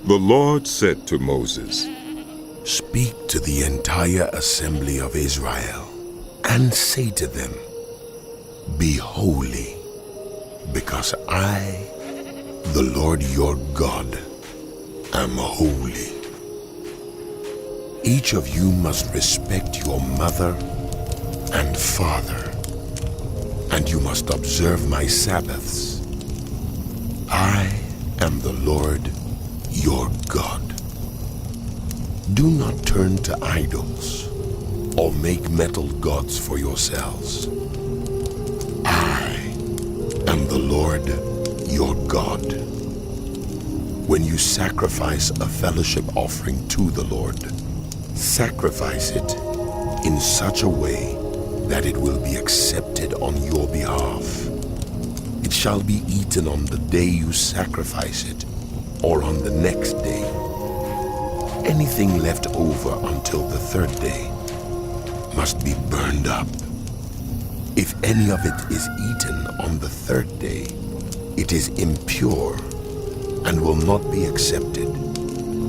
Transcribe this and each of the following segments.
The Lord said to Moses, "Speak to the entire assembly of Israel and say to them, 'Be holy, because I, the Lord your God, am holy. Each of you must respect your mother and father, and you must observe my Sabbaths. I am the Lord your God. Do not turn to idols or make metal gods for yourselves. I am the Lord your God. When you sacrifice a fellowship offering to the Lord, sacrifice it in such a way that it will be accepted on your behalf. It shall be eaten on the day you sacrifice it, or on the next day. Anything left over until the third day must be burned up. If any of it is eaten on the third day, it is impure and will not be accepted.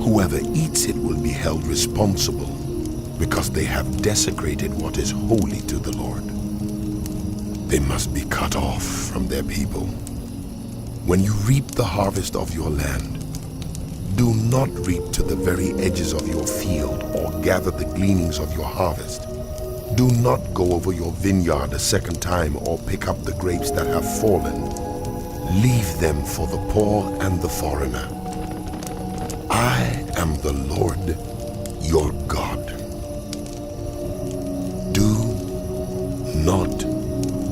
Whoever eats it will be held responsible because they have desecrated what is holy to the Lord. They must be cut off from their people. When you reap the harvest of your land, do not reap to the very edges of your field or gather the gleanings of your harvest. Do not go over your vineyard a second time or pick up the grapes that have fallen. Leave them for the poor and the foreigner. I am the Lord your God. Do not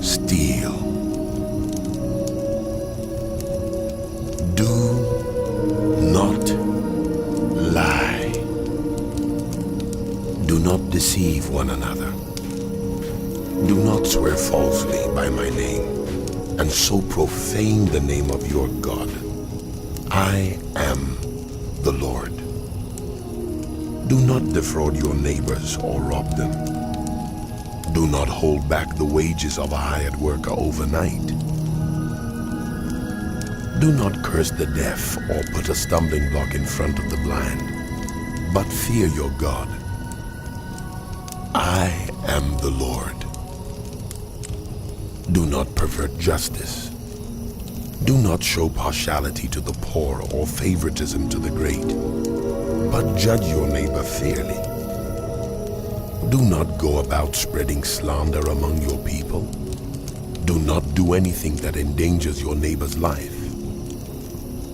steal. Do not lie. Do not deceive one another. Do not swear falsely by my name, and so profane the name of your God. I am the Lord. Do not defraud your neighbors or rob them. Do not hold back the wages of a hired worker overnight. Do not curse the deaf or put a stumbling block in front of the blind, but fear your God. I am the Lord. Do not pervert justice. Do not show partiality to the poor or favoritism to the great, but judge your neighbor fairly. Do not go about spreading slander among your people. Do not do anything that endangers your neighbor's life.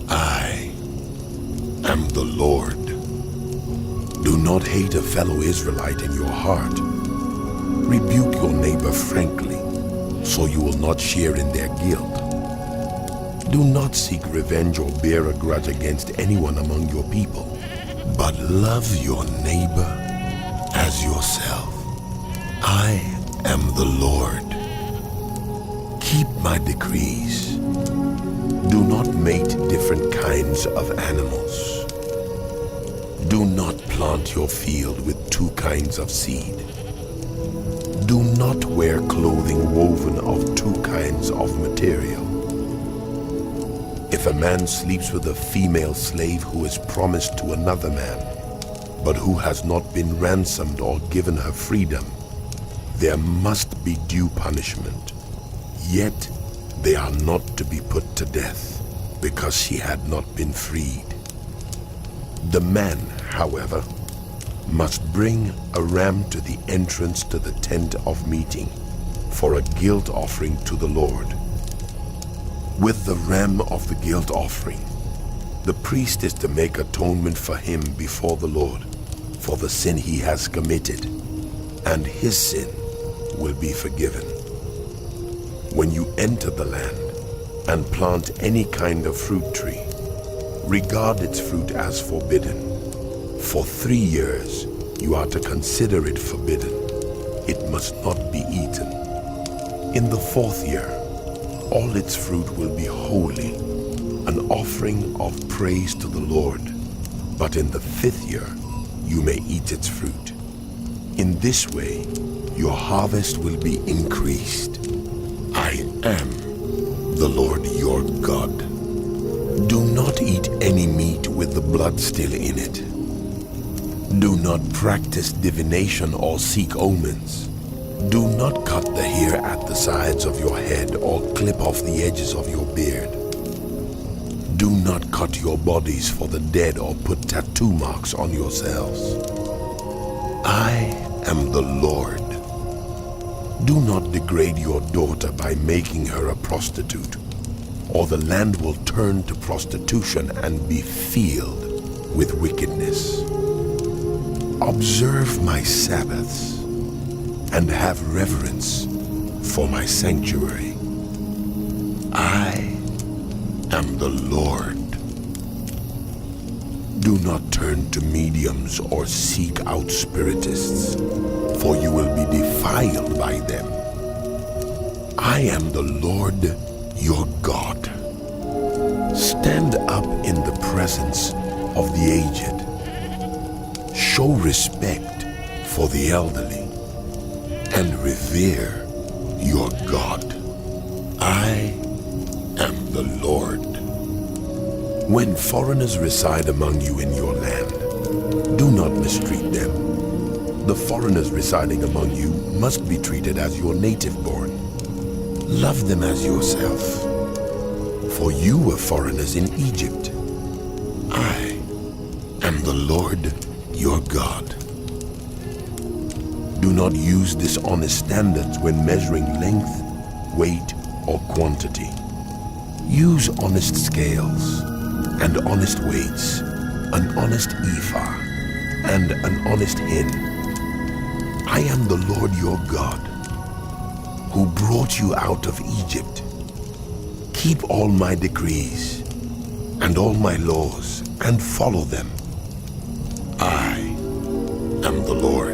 I am the Lord. Do not hate a fellow Israelite in your heart. Rebuke your neighbor frankly, so you will not share in their guilt. Do not seek revenge or bear a grudge against anyone among your people, but love your neighbor as yourself. I am the Lord. Keep my decrees. Do not mate different kinds of animals. Do not plant your field with two kinds of seed. Do not wear clothing woven of two kinds of material. If a man sleeps with a female slave who is promised to another man, but who has not been ransomed or given her freedom, there must be due punishment. Yet they are not to be put to death, because she had not been freed. The man, however, must bring a ram to the entrance to the tent of meeting for a guilt offering to the Lord. With the ram of the guilt offering, the priest is to make atonement for him before the Lord for the sin he has committed, and his sin will be forgiven. When you enter the land and plant any kind of fruit tree, regard its fruit as forbidden. For 3 years you are to consider it forbidden. It must not be eaten. In the 4th year, all its fruit will be holy, an offering of praise to the Lord. But in the 5th year, you may eat its fruit. In this way, your harvest will be increased. I am the Lord your God. Do not eat any meat with the blood still in it. Do not practice divination or seek omens. Do not cut the hair at the sides of your head or clip off the edges of your beard. Do not cut your bodies for the dead or put tattoo marks on yourselves. I am the Lord. Do not degrade your daughter by making her a prostitute, or the land will turn to prostitution and be filled with wickedness. Observe my Sabbaths and have reverence for my sanctuary. I am the Lord. Do not turn to mediums or seek out spiritists, for you will be defiled by them. I am the Lord your God. Stand up in the presence of the aged. Show respect for the elderly and revere your God. I am the Lord. When foreigners reside among you in your land, do not mistreat them. The foreigners residing among you must be treated as your native-born. Love them as yourself, for you were foreigners in Egypt. I am the Lord your God. Do not use dishonest standards when measuring length, weight, or quantity. Use honest scales and honest weights, an honest ephah and an honest hin. I am the Lord your God, who brought you out of Egypt. Keep all my decrees and all my laws and follow them. I am the Lord.